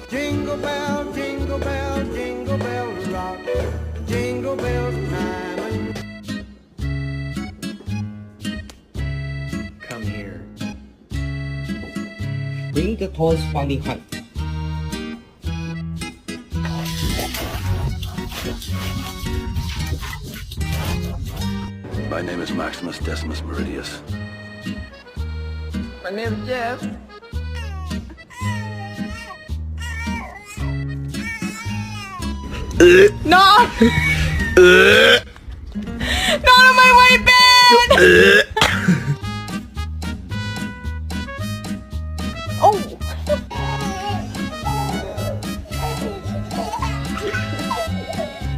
Jingle bell, jingle bell, jingle bell rock. Jingle bell time. Come here. Bring the toys from behind. My name is Maximus Decimus Meridius. My name's Jeff. No!